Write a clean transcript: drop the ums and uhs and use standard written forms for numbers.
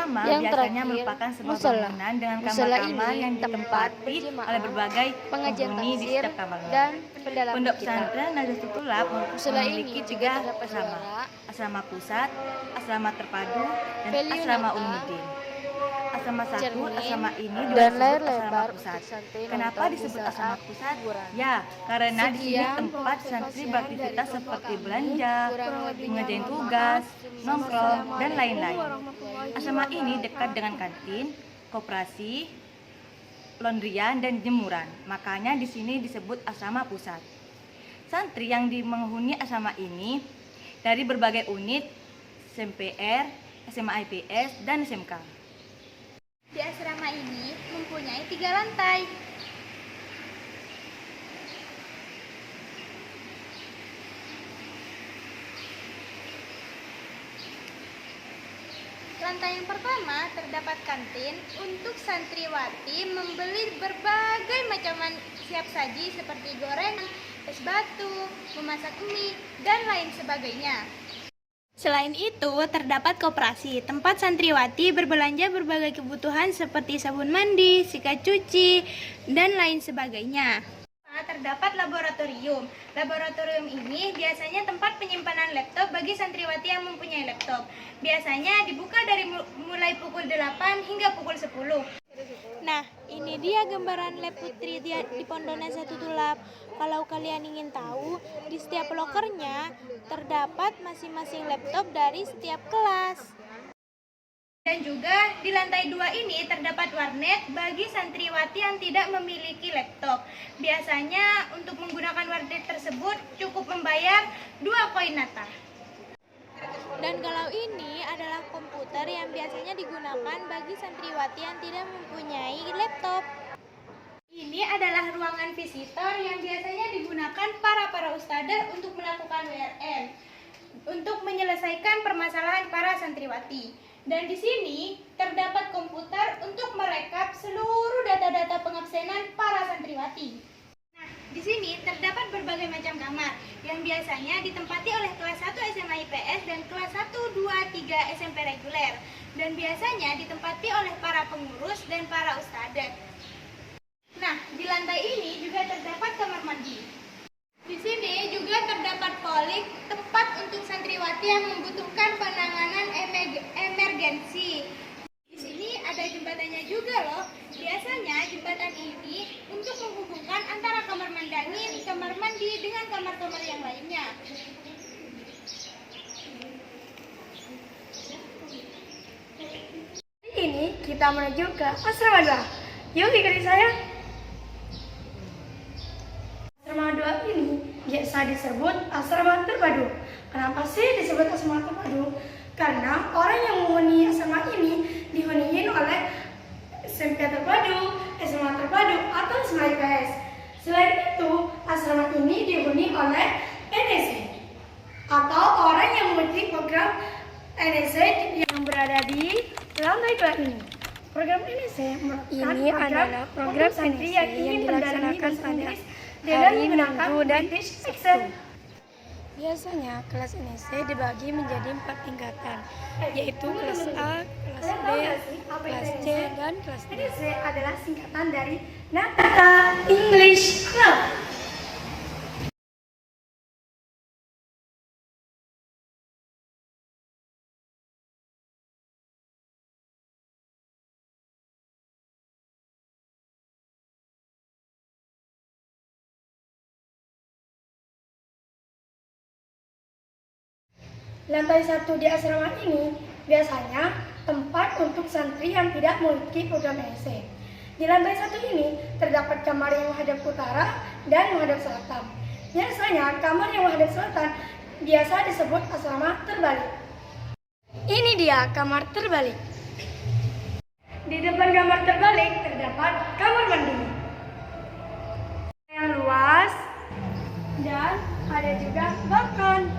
asrama Yang biasanya terakhir, merupakan sebuah musola. bangunan dengan Musola kamar-kamar ini yang tempat ditempati berjemaah, oleh berbagai pengajian penghuni di tafsir, setiap kamarnya. dan pendalaman Pondok kitab. pesantren Nahdlatul Tulab Musola memiliki ini juga tiga terdapat asrama, suara, asrama pusat, asrama terpadu, dan value asrama nata, Ulumuddin. Asrama 1, cermin, asrama ini juga dan disebut layar asrama lebar pusat. untuk santri Kenapa nonton disebut di asrama saat pusat? liburan. Ya, karena di sini Sekian tempat santri observasi beraktivitas dari seperti kami. belanja, Kurang lebihnya mengerjain mohon tugas, maaf. nongkrong, dan lain-lain. Assalamualaikum Asrama ini dekat dengan kantin, koperasi, laundryan, dan jemuran. Makanya di sini disebut asrama pusat. Santri yang menghuni asrama ini dari berbagai unit SMPR, SMA IPS, dan SMK. Di asrama ini mempunyai 3 lantai. Lantai yang pertama terdapat kantin untuk santriwati membeli berbagai macam siap saji seperti gorengan, es batu, memasak mie, dan lain sebagainya. Selain itu, terdapat koperasi, tempat santriwati berbelanja berbagai kebutuhan seperti sabun mandi, sikat cuci, dan lain sebagainya. Terdapat laboratorium. Laboratorium ini biasanya tempat penyimpanan laptop bagi santriwati yang mempunyai laptop. Biasanya dibuka dari mulai pukul 8 hingga pukul 10. Nah, ini dia gambaran lab putri di Pondok Nahdlatul Tulab. Kalau kalian ingin tahu, di setiap lokernya terdapat masing-masing laptop dari setiap kelas. Dan juga di lantai 2 ini terdapat warnet bagi santriwati yang tidak memiliki laptop. Biasanya untuk menggunakan warnet tersebut cukup membayar 2 koin nata. Dan kalau ini adalah komputer yang biasanya digunakan bagi santriwati yang tidak mempunyai laptop. Ini adalah ruangan visitor yang biasanya digunakan para ustadzah untuk melakukan WRM, untuk menyelesaikan permasalahan para santriwati. Dan di sini terdapat komputer untuk merekap seluruh data-data pengabsenan para santriwati. Nah, di sini terdapat berbagai macam kamar yang biasanya ditempati oleh kelas 1 SMA IPS dan kelas 1, 2, 3 SMP reguler. Dan biasanya ditempati oleh para pengurus dan para ustadzah. Nah, di lantai ini juga terdapat kamar mandi. Di sini juga terdapat polik, tempat untuk santriwati yang membutuhkan penanganan emergensi. Di sini ada jembatannya juga loh. Biasanya jembatan ini untuk menghubungkan antara kamar mandi dengan kamar-kamar yang lainnya. Ini kita menuju ke asrama 2. Yuk ikuti saya. Asrama 2 ini biasa disebut asrama terpadu. Kenapa sih disebut asrama terpadu? Karena orang yang menghuni asrama ini dihuniin oleh SMP terpadu, SMA terpadu, atau SMA IPS. Selain itu, asrama ini dihuni oleh NSC atau orang yang memiliki program NSC yang berada di lantai 2 ini. Program NSC merupakan program santri yang ingin dilaksanakan pada hari Minggu dan Sabtu. Biasanya kelas NSC dibagi menjadi 4 tingkatan, yaitu kelas A, kelas B, kelas C, dan kelas D. NSC adalah singkatan dari Nahdlatul English Club. Lantai 1 di asrama ini biasanya tempat untuk santri yang tidak memiliki program NSC. Di lantai 1 ini terdapat kamar yang menghadap utara dan menghadap selatan. Biasanya kamar yang menghadap selatan biasa disebut asrama terbalik. Ini dia kamar terbalik. Di depan kamar terbalik terdapat kamar mandi yang luas dan ada juga balkon.